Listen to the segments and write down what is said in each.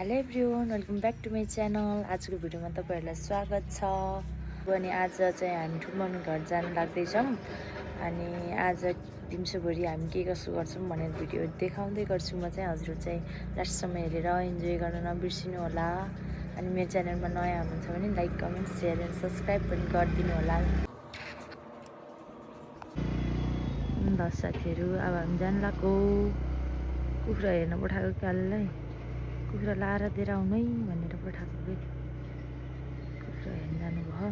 Hello everyone, welcome back to my channel. आजको भिडियोमा तपाईँहरूलाई स्वागत छ। अनि आज चाहिँ हामी ठुलो मम्मी घर जान लाग्दैछौँ। अनि आज दिउँसोभरि हामी के कसो गर्छौँ भनेर भिडियो देखाउँदै गर्छु। म चाहिँ हजुर चाहिँ लास्टसम्म हेरेर इन्जोय गर्न नबिर्सिनु होला। अनि मेरो च्यानलमा नयाँ हुनुहुन्छ भने like, comment, share and subscribe पनि गरिदिनु होला। ल साथीहरू, अब हामी जान लाग्यो। कुखुरा हेर्न पठाएको काललाई कुखुरा लाएर दिएर आउनु है भनेर पठाएको कि कुखुरा हेर्न जानुभयो।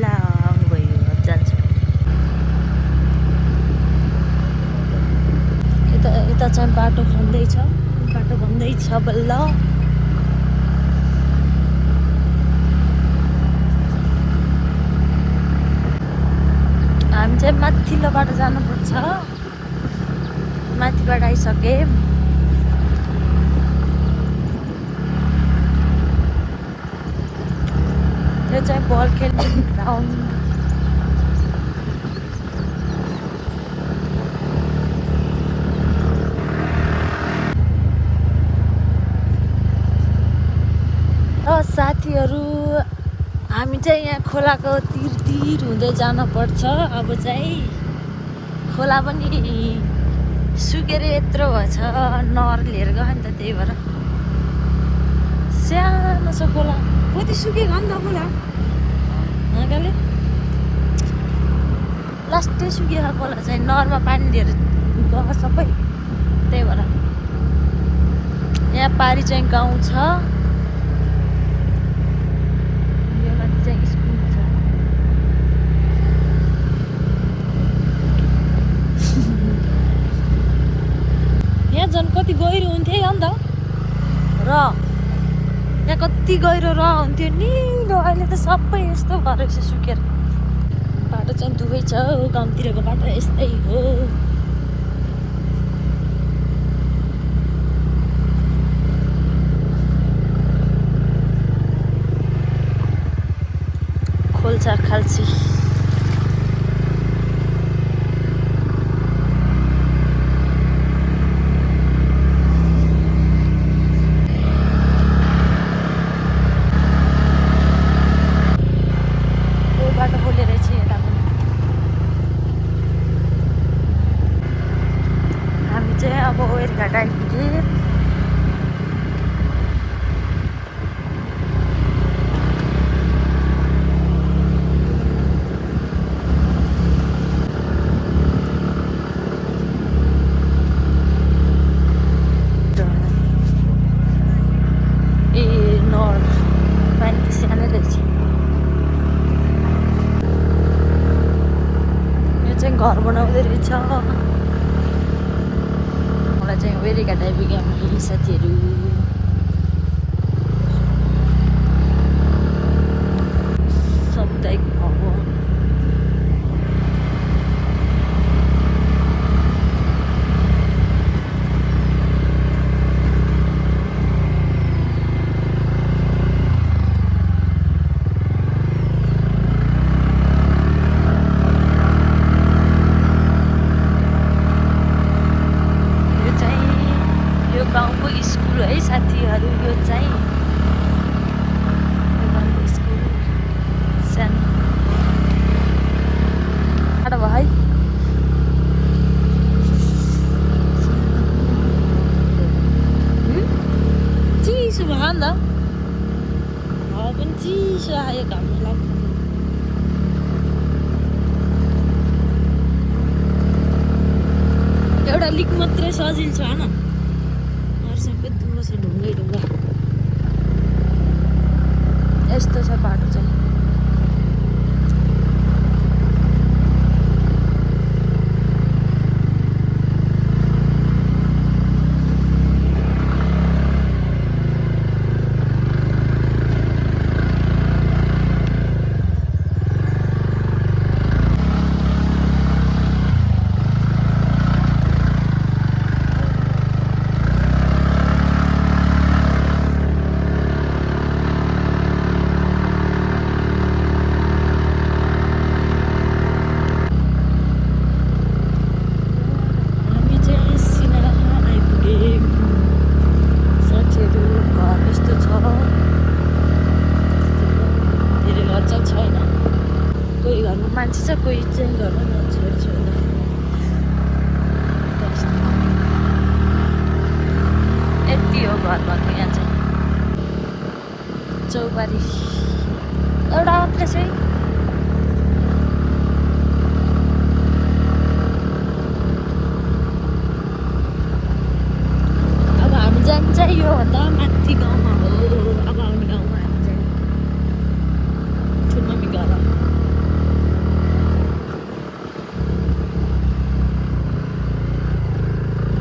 ल आउनुभयो, अब जान्छु। यता चाहिँ बाटो खन्दैछ, बाटो बन्दैछ बल्ल। हामी चाहिँ माथिल्लो बाटो जानुपर्छ। माथिबाट आइसके। यो चाहिँ बल खेल्ने ग्राउन्ड। र साथीहरू, हामी चाहिँ यहाँ खोलाको तिर हुँदै जानुपर्छ। अब चाहिँ खोला पनि सुकेर यत्रो भएछ, नहर लिएर गयो नि त, त्यही भएर सानो छ खोला। कति सुकेको नि त खोला आँखाले, लास्टै सुकेको खोला चाहिँ नहरमा पानी लिएर गयो सबै, त्यही भएर। यहाँ पारी चाहिँ गाउँ छ, यो माथि चाहिँ स्कुल छ। यहाँ झन् कति गहिरो हुन्थ्यो है अन्त, र यहाँ कति गहिरो र हुन्थ्यो निलो। अहिले त सबै यस्तो भएर रहेछ सुकेर। बाटो चाहिँ दुवै छ, गाउँतिरको बाटो यस्तै हो। खोल्चा खाल्ची बाटो खोलेर चाहिँ यता पनि हामी चाहिँ अब वेरघाट आइपुगे। ए नर्थ पानी त सानै रहेछ। यो चाहिँ घर बनाउँदै रहेछ। मलाई चाहिँ वेरघाट आइपुग्यो हामी साथीहरू। साप्ताहिक भवन। गाउँको स्कुल है साथीहरू, यो चाहिँ गाउँको स्कुल सानो टाढो भयो है। चिसो भयो नि त, हावा पनि चिसो आयो, घाम लाग्छ। एउटा लिक मात्रै सजिलो छ होइन, सबै दुःख छ, ढुङ्गै ढुङ्गा यस्तो छ बाटो चाहिँ। घर भएको यहाँ चाहिँ चौबारी एउटा मात्रै छ है। अब हामी जान्छ योभन्दा माथि गाउँमा हो। अब आउने गाउँमा हामी चाहिँ ठुलो मम्मी घर हो।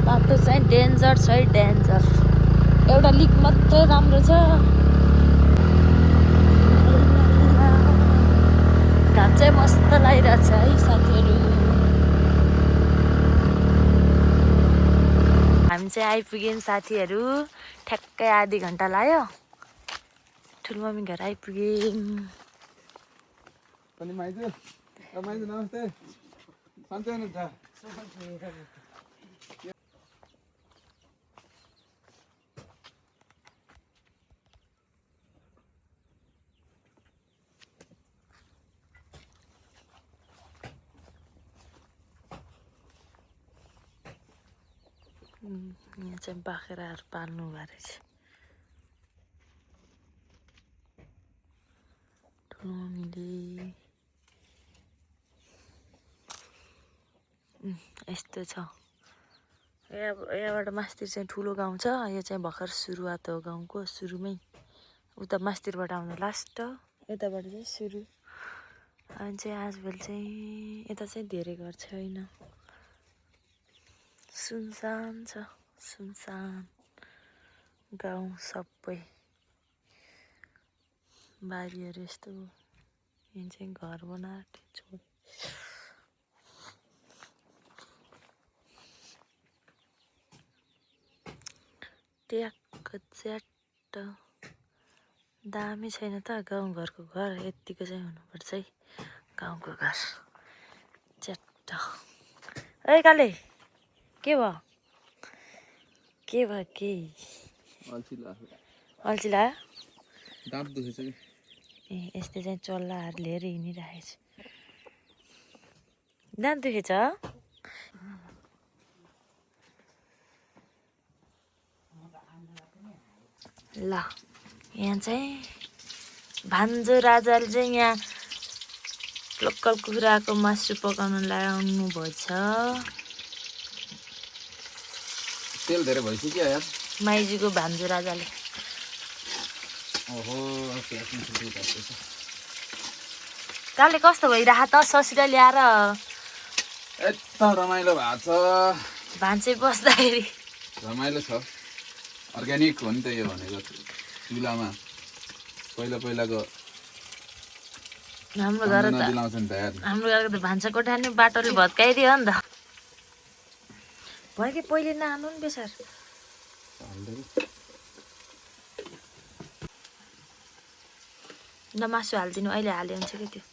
बाटो चाहिँ डेन्जर छ है, डेन्जर। एउटा लिक मात्रै राम्रो छ। घाम चाहिँ मस्त लागिरहेछ है साथीहरू। हामी चाहिँ आइपुग्यौँ साथीहरू। ठ्याक्कै आधी घन्टा लाग्यो। ठुलो मम्मी घर आइपुग्यौँ। नमस्ते। सन्चै हुनुहुन्छ? यहाँ चाहिँ बाख्राहरू पाल्नु भएको रहेछ। ठुलो मम्मीले यस्तो छ। यहाँबाट मास्तिर चाहिँ ठुलो गाउँ छ। यो चाहिँ भर्खर सुरुवात हो गाउँको, सुरुमै। उता मास्तिरबाट आउनु लास्ट हो, यताबाट चाहिँ सुरु। अनि चाहिँ आजभोलि चाहिँ यता चाहिँ धेरै घर छैन, सुनसान छ, सुनसान गाउँ सबै। बारीहरू यस्तो, यहाँ चाहिँ घर बनाएको छोड। ट्याक्क च्याट्ट दामी छैन त गाउँघरको घर। यत्तिको चाहिँ हुनुपर्छ है गाउँको घर। च्याट्ट। ए काले के भयो? के भयो? के अल्छी लाग्यो? दाँत दुखेछ कि? ए यस्तो चाहिँ चल्लाहरू लिएर हिँडिरहेछ। दाँत दुखेछ? ल यहाँ चाहिँ भान्जो राजाले चाहिँ यहाँ लोकल कुखुराको मासु पकाउन ल्याउनु भएछ। तेल धेरै भइसक्यो यार। माइजीको भान्जो राजाले। ओहो काले कस्तो भइरह त ससुरा ल्याएर? यता रमाइलो भएको छ। भान्से बस्दाखेरि रमाइलो छ। अर्ग्यानिक हो नि त यो भनेको। चुलामा पहिलाको हाम्रो घर त भान्सा कोठा नि बाटोले भत्काइदियो नि त। भयो कि पहिले नहाल्नु नि बेसार। ल मासु हालिदिनु, अहिले हाले हुन्छ कि त्यो।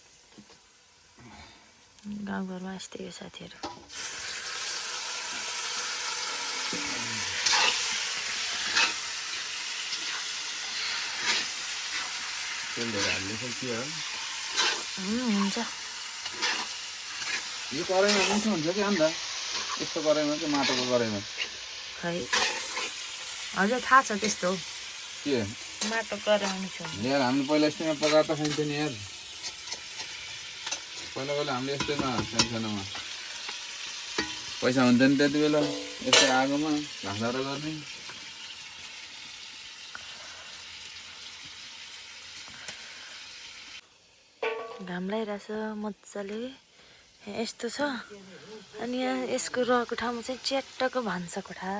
गाउँघरमा यस्तै हो साथीहरू। तेल धेरै हाल्नु सक्यो। हुन्छ। यो कराईमा मिठो हुन्छ कि अन्त? यस्तो कराईमा चाहिँ माटोको कराईमा खै हजुर थाहा छ त्यस्तो के माटो कराईमा मिठो हुन्छ। यार हामीले पहिला यस्तैमा पकाएर त खान्थ्यो नि यार। पहिला हामीले यस्तैमा सानोमा पैसा हुन्थ्यो नि त्यति बेला। यस्तै आगोमा घाँसहरू गर्ने। घाम लागिरहेछ मजाले। यस्तो छ। अनि यहाँ यसको रहेको ठाउँमा चाहिँ च्याट्टको भान्सा कोठा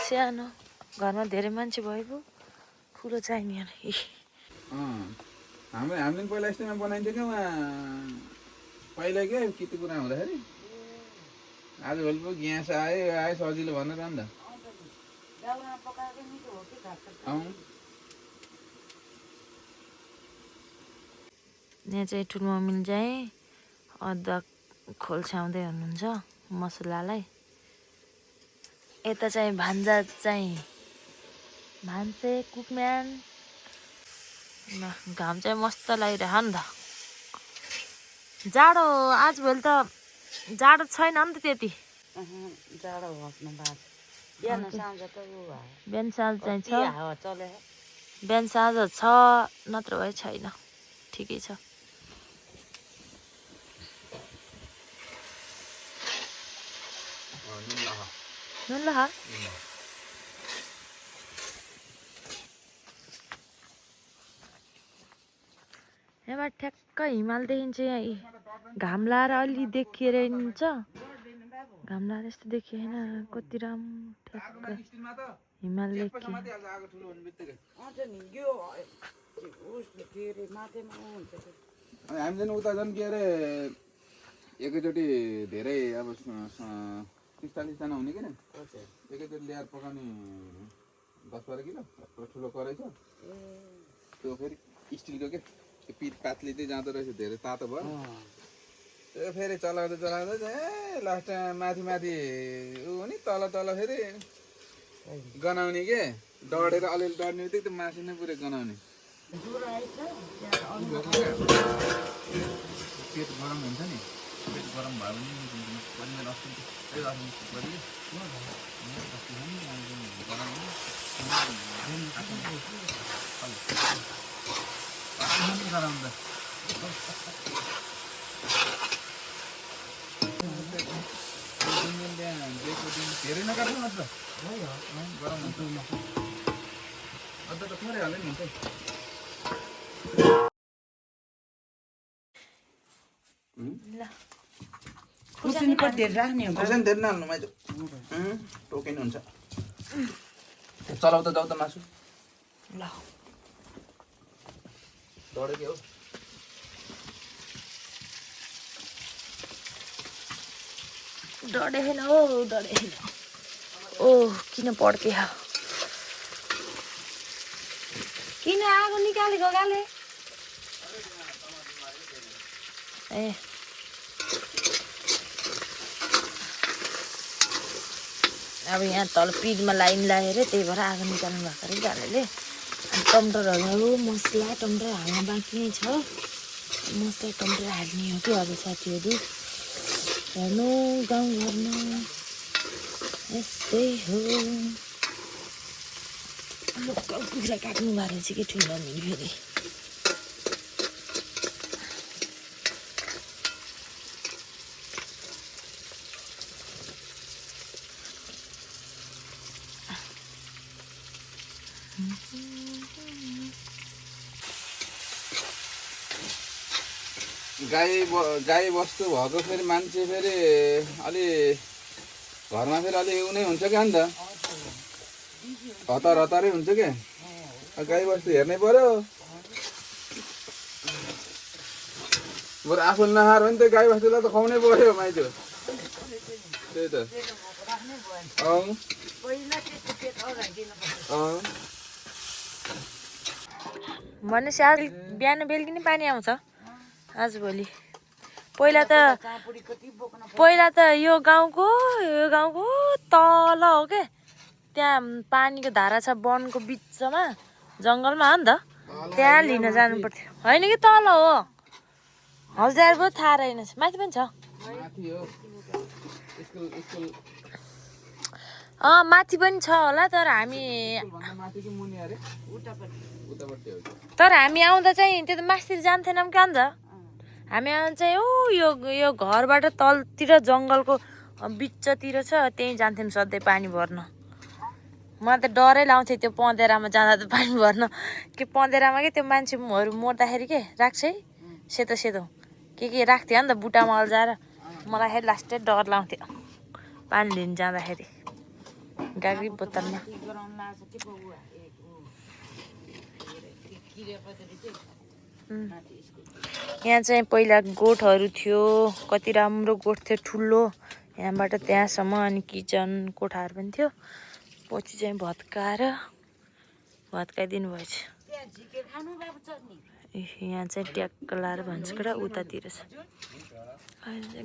सानो। घरमा धेरै मान्छे भयो पो ठुलो चाहिने यार। हामीले पहिला यस्तैमा बनाइन्थ्यो क्या उहाँ पहिला क्या केटी कुरा हुँदाखेरि। आजभोलि पो ग्यास आयो सजिलो भनेर नि त। यहाँ चाहिँ ठुलो मम्मीले चाहिँ अदुवा खोल्छ्याउँदै हुनुहुन्छ मसलालाई। यता चाहिँ भान्जा चाहिँ भान्से कुकम्यान। घाम चाहिँ मस्त लागिरह नि त। जाडो आजभोलि त जाडो छैन नि त त्यति। जाडो होस् न बाज बिहान साँझ त उ भयो बिहान साँझ चाहिँ छ हावा चले बिहान साँझ छ नत्र भए छैन ठिकै छ नुन ल यहाँ ठ्याक्क हिमाल देखिन्छ यहाँ घाम लाएर अलि देखिएर हिँड्छ घाम लाएर यस्तो देखिएन कति राम्रो ठ्याक्क हिमाल देखियो हामी उता झन् के अरे एकैचोटि धेरै अब 40-45जना हुने कि एकैचोटि ल्याएर पकाउने 10-12 किलो ठुलो कराई छ त्यो फेरि स्टिलको के पिट पातले चाहिँ जाँदो रहेछ धेरै तातो भयो त्यो फेरि चलाउँदै चलाउँदै लास्ट माथि माथि ऊ नि तल तल फेरि गनाउने के डढेर अलिअलि डढ्ने बित्तिकै त्यो मासु नै पुरै गनाउने पेट गरम हुन्छ नि पेट गरम भयो भने धेरै नकाट्नु मात्र गरम हुन्छ अझ त थोरै हाल्यो नि हुन्छ ल खुर्सानी कति राख्ने हो खुर्सानी धेरै नहाल्नु माइजो टोकिनु हुन्छ चलाउ त जाउ त मासु ल डढ्यो के हो डढेन हो डढेन ओ किन पड्के किन आगो निकालेको गाले ए अब यहाँ तल पिजमा लाइन लगाएर त्यही भएर आगो निकाल्नु भएको अरे गालेले अनि टमाटरहरू मसला टमाटर हाल्न बाँकी नै छ मसला टमाटर हाल्ने हो कि अब साथीहरू हेर्नु गाउँघरमा यस्तै हो लोकल कुखुरा काट्नु भएको रहेछ कि ठुलो नि फेरि गाई बस्तु भएको फेरि मान्छे फेरि अलि घरमा फेरि अलि उ नै हुन्छ क्या नि त हतार हतारै हुन्छ क्या गाई बस्तु हेर्नै पर्यो बरु आफूले नखाएर पनि त गाई बस्तुलाई त खुवाउनै पर्यो माइजो त्यही त भनेपछि आज बिहान बेलुकी नै पानी आउँछ आजभोलि पहिला त यो गाउँको तल हो के त्यहाँ पानीको धारा छ वनको बिचमा जङ्गलमा हो नि त त्यहाँ लिन जानु पर्थ्यो होइन कि तल हो हजार पो थाहा रहेन माथि पनि छ माथि पनि छ होला तर हामी आउँदा चाहिँ त्यो त मास्तिर जान्थेनौँ क्या नि त हामी आउँदा चाहिँ यो घरबाट तलतिर जङ्गलको बिचतिर छ त्यहीँ जान्थ्यौँ सधैँ पानी भर्न मलाई त डरै लाउँथ्यो त्यो पँधेरामा जाँदा त पानी भर्न के पँधेरामा के त्यो मान्छेहरू मर्दाखेरि के राख्छ है सेतो सेतो के राख्थ्यो नि त बुट्टामा अल्झाएर मलाई फेरि लास्टै डर लाउँथ्यो पानी लिन जाँदाखेरि गाग्री बोतलमा यहाँ चाहिँ पहिला गोठहरू थियो कति राम्रो गोठ थियो ठुलो यहाँबाट त्यहाँसम्म अनि किचन कोठाहरू पनि थियो पछि चाहिँ भत्काइदिनु भएछ यहाँ चाहिँ ट्याक्क लाएर भान्साकडा उतातिर छ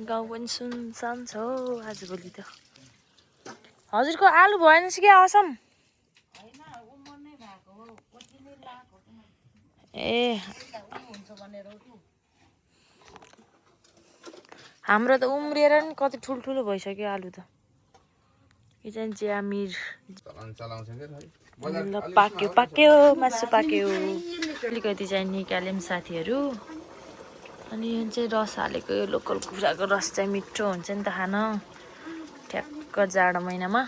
गाउँ पनि सुनसान छ हौ आजभोलि त हजुरको आलु भएन कि असम ए हाम्रो त उम्रिएर नि कति ठुल्ठुलो भइसक्यो आलु त यो चाहिँ ज्यामिर चलाउँछ के भाइ ल पाक्यो पाक्यो मासु पाक्यो अलिकति चाहिँ निकाल्यौँ साथीहरू अनि यो चाहिँ रस हालेको यो लोकल कुखुराको रस चाहिँ मिठो हुन्छ नि त खान ठ्याक्क जाडो महिनामा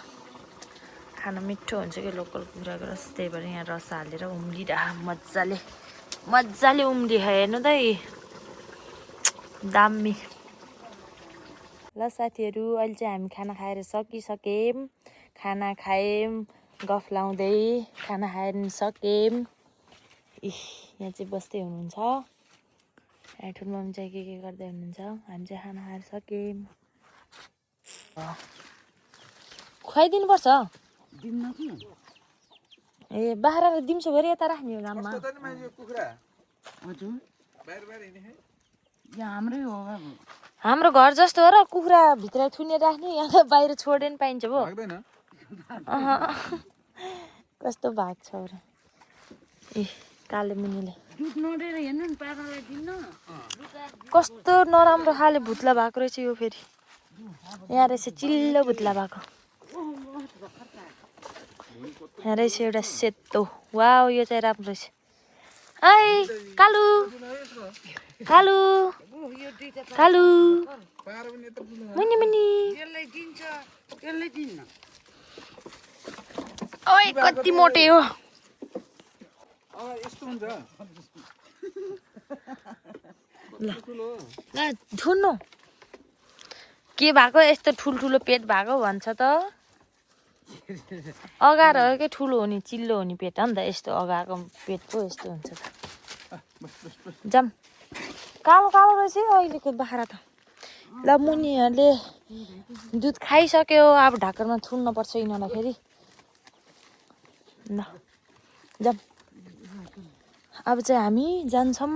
खान मिठो हुन्छ कि लोकल कुखुराको रस त्यही भएर यहाँ रस हालेर उम्लिरह मजाले उम्लिह हेर्नु त दामी ल साथीहरू अहिले चाहिँ हामी खाना खाएर सकिसक्यौँ खाना खायौँ गफ लाउँदै खाना खाएर सक्यौँ यहाँ चाहिँ बस्दै हुनुहुन्छ यहाँ ठुलो मम्मी चाहिँ के गर्दै हुनुहुन्छ हामी चाहिँ खाना खाएर सक्यौँ खुवाइदिनुपर्छ ए बाख्रालाई दिउँसोभरि यता राख्ने हो घाममा हाम्रो घर जस्तो हो र कुखुरा भित्र थुनेर राख्ने यहाँ त बाहिर छोडेर पाइन्छ भो कस्तो भाग छ र ए काले मुनिले कस्तो नराम्रो खाले भुत्ला भएको रहेछ यो फेरि यहाँ रहेछ चिल्लो भुत्ला भएको यहाँ रहेछ एउटा सेतो वाउ यो चाहिँ राम्रो रहेछ ऐ कालु कालु कालु मुनि मुनि ओइ कति मोटे हो ल धुनु के भएको यस्तो ठुल्ठुलो पेट भएको भन्छ त अगारोकै ठुलो हो नि चिल्लो हो नि पेट हो नि त यस्तो अगाएको पेट पो यस्तो हुन्छ त जाम कालो कालो रहेछ अहिलेको बाख्रा त ल मुनिहरूले दुध खाइसक्यो अब ढाकरमा थुन्नुपर्छ यिनीहरूलाई फेरि ल जाम अब चाहिँ हामी जान्छौँ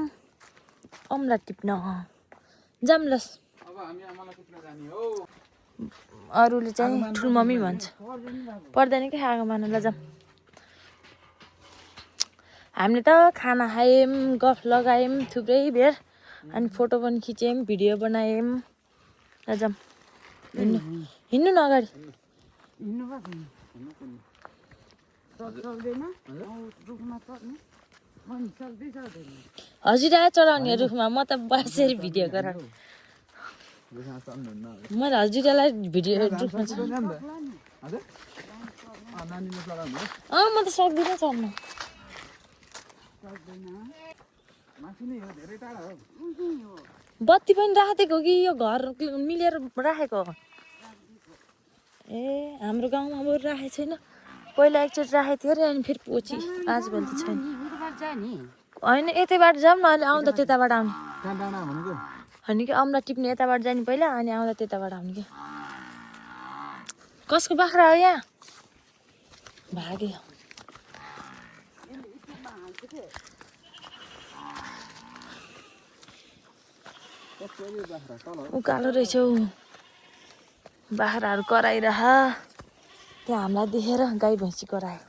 अमला टिप्न जाम ल अरूले चाहिँ ठुलो मम्मी भन्छ पर्दैन कि आगो मार्नु ल जाम हामीले त खाना खायौँ गफ लगायौँ थुप्रै बेर अनि फोटो पनि खिच्यौँ भिडियो बनायौँ ल जाम हिँड्नु न अगाडि हजुर आएर चढाउने रुखमा म त बसेर भिडियो गराउँ मैले हजुरलाई भिडियो रुखमा म त सक्दिनँ चढ्नु बत्ती पनि राखेको कि यो घर मिलेर राखेको ए हाम्रो गाउँमा अब राखेको छैन पहिला एकचोटि राखेको थियो अरे अनि फेरि पछि आजभोलि त छैन होइन यतैबाट जाऊँ न अहिले आउँदा त्यताबाट आउने होइन कि अमला टिप्ने यताबाट जाने पहिला अनि आउँदा त्यताबाट आउने कि कसको बाख्रा हो यहाँ भाग्यो उकालो रहेछ हौ बाख्राहरू कराइरह त्यहाँ हामीलाई देखेर गाई भैँसी करायो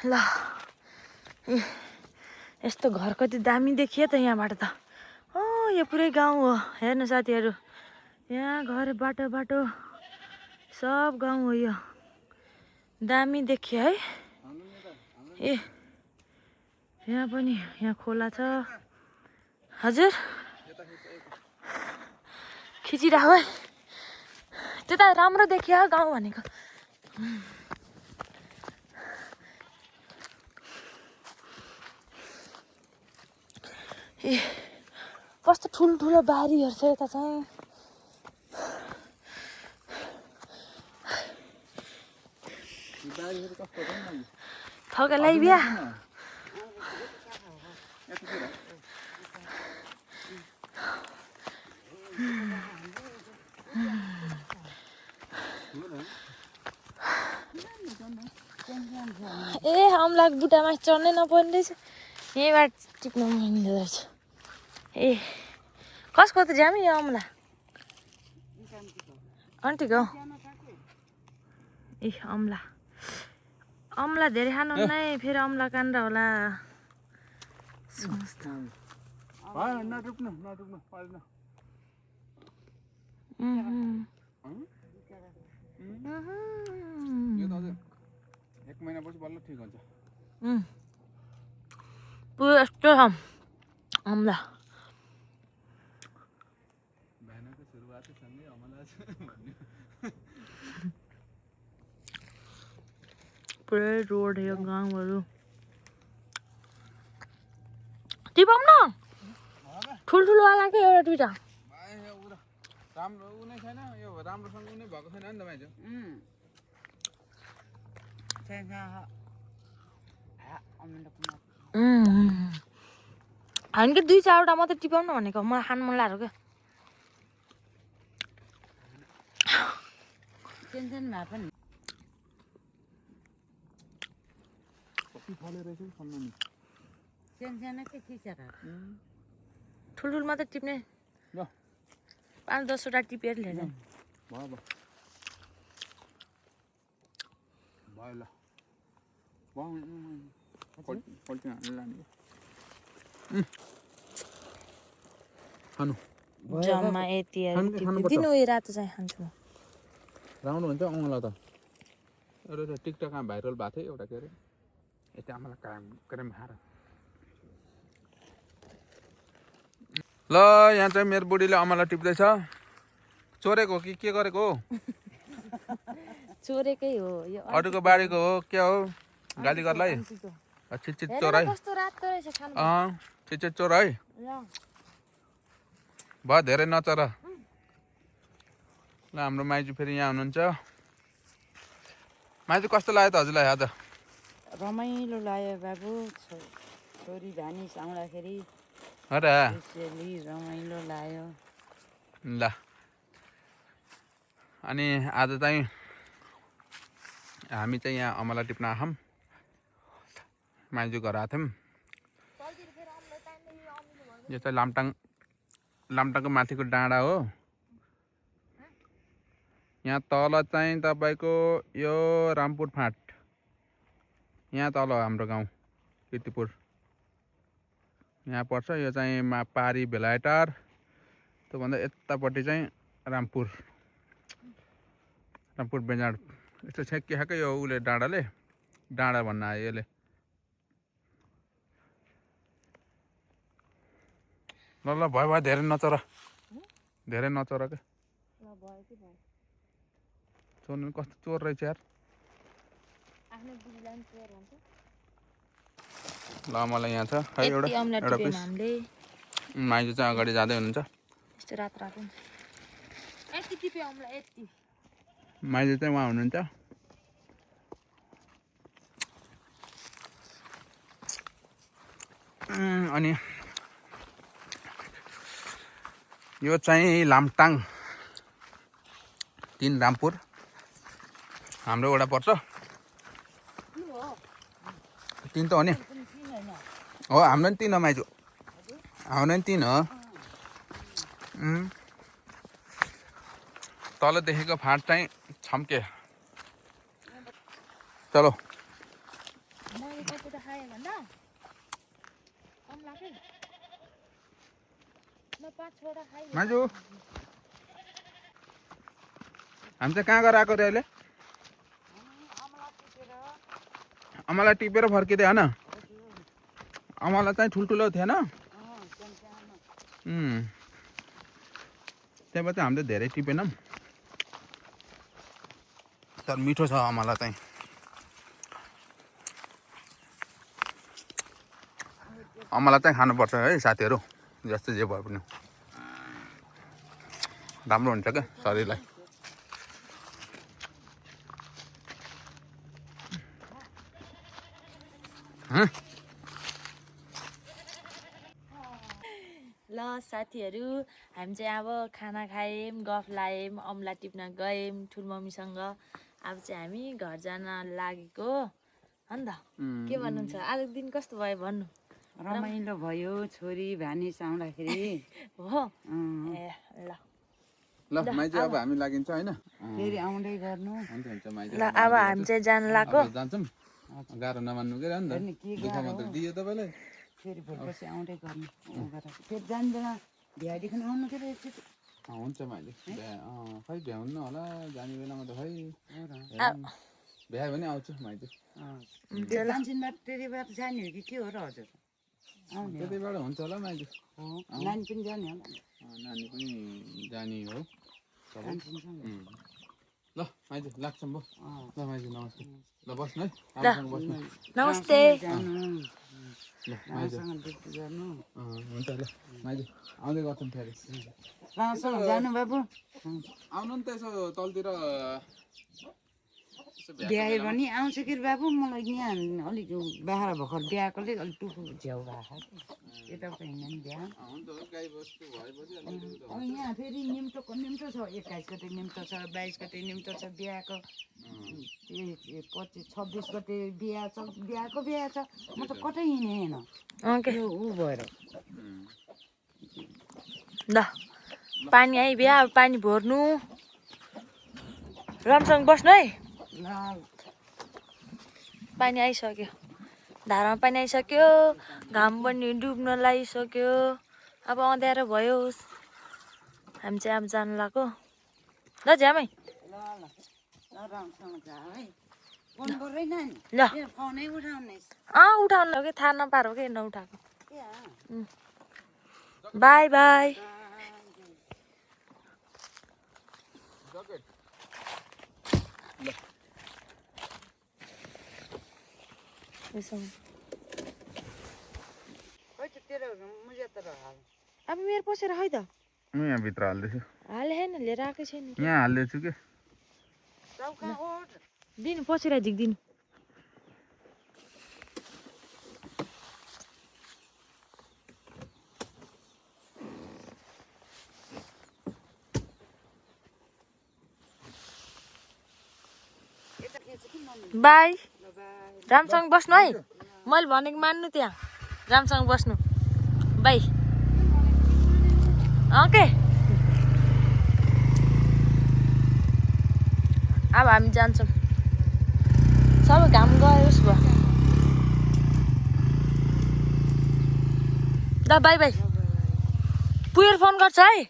ल यस्तो घर कति दामी देखियो त यहाँबाट त यो पुरै गाउँ हो हेर्नु साथीहरू यहाँ घर बाटो बाटो सब गाउँ हो यो दामी देखियो है ए यहाँ पनि यहाँ खोला छ हजुर खिचिराख है त्यता राम्रो देखियो गाउँ भनेको ए कस्तो ठुल्ठुलो बारीहरू छ यता चाहिँ थकालाई बिहा ए अमला बुट्टामा चढ्नै नपर्ने रहेछ यहीँबाट टिप्न मिल्दो रहेछ ए कसको त जामी यो अमला आन्टीको ए अम्ला अम्ला धेरै खानु नै फेरि अम्ला काण्ड होला नटुक्नु पर्दैन यो त अझै 1 महिनापछि बल्ल ठिक हुन्छ पुरो यस्तो छ अम्ला बिहानको सुरुवातै सँगै अमला छ भन्ने पुरै रोड यो गाउँहरू टिपम न ठुल्ठुलो वाला के एउटा दुइटा राम्रो उ नै छैन यो राम्रोसँग उ नै भएको छैन नि त माइजू हामी कि 2-4वटा मात्रै टिपाउन भनेको मलाई खानु मन लाग्यो टेन्सनमा पनि कति फले रहेछ सम्मान सानसानोकै खिचेर ठुल्ठुलो मात्रै टिप्ने ल 5-10वटा टिपेर लिएर भयो भयो ल पल्टी लाने खानु जम्मा यति दिनु उयो रातो चाहिँ खान्छु म राम्रो हुन्छ अँगला त एउटा टिकटकमा भाइरल भएको थियो एउटा के अरे यति आमालाई क्रेम खाएर ल यहाँ चाहिँ मेरो बुढीले अमला टिप्दैछ चोरेको हो कि के गरेको हो चोरेकै हो यो अरूको बारीको हो के हो गाली गर्लाई छिटछिट चोर है कस्तो रातो रहेछ खानु छिटछिट चोर है ल भयो धेरै नचर ल हाम्रो माइजू फेरि यहाँ हुनुहुन्छ माइजू कस्तो लाग्यो त हजुरलाई आज रमाइलो लाग्यो बाबु छोरी भानी आउँदाखेरि हो र रमाइलो लाग्यो ल अनि आज चाहिँ हामी चाहिँ यहाँ अमला टिप्न आँखौँ माइजू घर आएको थियौँ यो चाहिँ लामटाङको माथिको डाँडा हो यहाँ तल चाहिँ तपाईँको यो रामपुर फाँट यहाँ तल हो हाम्रो गाउँ किर्तिपुर यहाँ पर्छ यो चाहिँ पारी भेलाटार त्योभन्दा यतापट्टि चाहिँ रामपुर बेजाड यस्तो छेक्की खाएकै यो उसले डाँडा भन्न आयो यसले ल भयो धेरै नचर के चोर्नु कस्तो चोर रहेछ यार ल मलाई यहाँ छ है एउटा पिस माइजू चाहिँ अगाडि जाँदै हुनुहुन्छ माइजू चाहिँ उहाँ हुनुहुन्छ अनि यो चाहिँ लामटाङ 3 रामपुर हाम्रो वडा पर्छ 3 त हो नि हो हाम्रो नि 3 हो माइजू हाम्रो नि 3 हो तल देखेको फाँट चाहिँ छम्के चलो माइजू हामी चाहिँ कहाँ गएर आएको रे अहिले अमला टिपेर फर्किँदै होइन अमला चाहिँ ठुल्ठुलो थिएन त्यहाँबाट चाहिँ हामीले धेरै टिपेनौँ तर मिठो छ अमला चाहिँ अमला चाहिँ खानुपर्छ है साथीहरू जस्तो जे भए पनि राम्रो हुन्छ क्या शरीरलाई ल साथीहरू हामी चाहिँ अब खाना खायौँ गफ लायौँ अमला टिप्न गयौँ ठुलमम्मीसँग अब चाहिँ हामी घर जान लागेको हो नि त के भन्नुहुन्छ आजको दिन कस्तो भयो भन्नु रमाइलो भयो छोरी भानी आउँदाखेरि हो ए ल ल माइजू अब हामी लागिन्छ होइन फेरि आउँदै गर्नु हुन्छ हुन्छ माइजू ल अब हामी चाहिँ जानु लाग्यो अब जान्छौँ गाह्रो नमान्नु के नि हेर्ने के त दुःख मात्र दियो तपाईँलाई फेरि भोलिपर्सि आउँदै गर्नु फेरि जान्दैन भ्याएदेखि आउनु के रहेछ हुन्छ माइजू खै भ्याउनु होला जाने बेलामा त खै भ्यायो भने आउँछु माइजू जान्छन् त्यतिबाट जाने हो कि के हो र हजुर आउने हो त्यतैबाट हुन्छ होला माइजू नानी पनि जाने होला नानी पनि जाने हो सबै ल माइजू लाग्छौँ भयो ल माइजू नमस्ते ल बस्नु है राम्रोसँग बस्नु नमस्ते ल माइजू गर्नु हुन्छ ल माइजू आउँदै गर्छौँ फेरि राम्रोसँग जानु बाबु आउनु नि त यसो तलतिर भ्यायो भने आउँछ कि बाबु मलाई यहाँ अलिक बाख्रा भर्खर बिहाएकोले अलिक टुकु झ्याउ भएको यताउता हिँड्दा नि बिहा अब यहाँ फेरि निम्तो छ 21 गते निम्तो छ 22 गते निम्तो छ बिहाको 25 26 गते बिहाको बिहा छ म त कतै हिँडेन यो ऊ भएर ल पानी आइब्या अब पानी भर्नु राम्रोसँग बस्नु है ल पानी आइसक्यो धारामा पानी आइसक्यो घाम पनि डुब्न लागिसक्यो अब अँध्यारो भयो हामी चाहिँ अब जानु लाग्यो ल झ्यामै ल राम्रोसँग जा है फोन गर्दैन नि ल फोनै उठाउने उठाउनु कि थाहा नपारो कि नउठाएको बाई बाई अब मेरो पसेर है त यहाँभित्र हाल्दैछु हाले छैन लिएर आएकै छैन यहाँ हाल्दैछु के दिनु पसेर झिक्दिनु बाई राम्रोसँग बस्नु है मैले भनेको मान्नु त्यहाँ राम्रोसँग बस्नु बाई ओके अब हामी जान्छौँ सबै घाम गयोस् भयो ल बाई बाई पुगेर फोन गर्छ है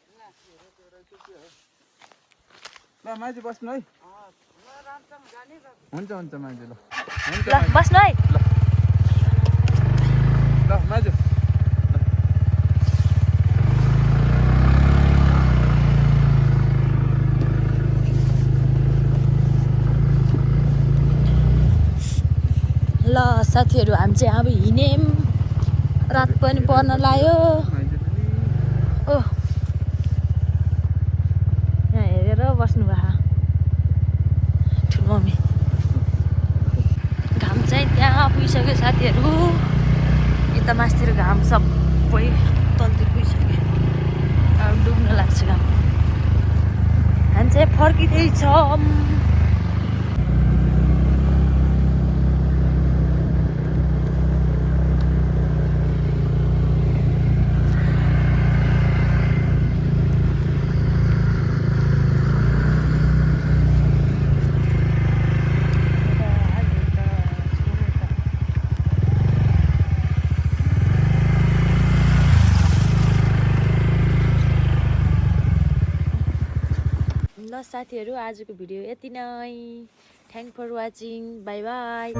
ल माइजू बस्नु है हुन्छ हुन्छ माइजू ल ल बस्नु है ल माइजू ल साथीहरू हामी चाहिँ अब हिँड्यौँ रात पनि पर्न लाग्यो ओ यहाँ हेरेर बस्नु भएको ठुलो मम्मी घाम चाहिँ त्यहाँ पुगिसक्यो साथीहरू यता मासतिर घाम सबै तलतिर पुगिसक्यो अब डुब्न लाग्छ घाम हामी चाहिँ फर्किँदैछौँ ल साथीहरू आजको भिडियो यति नै thank for watching bye by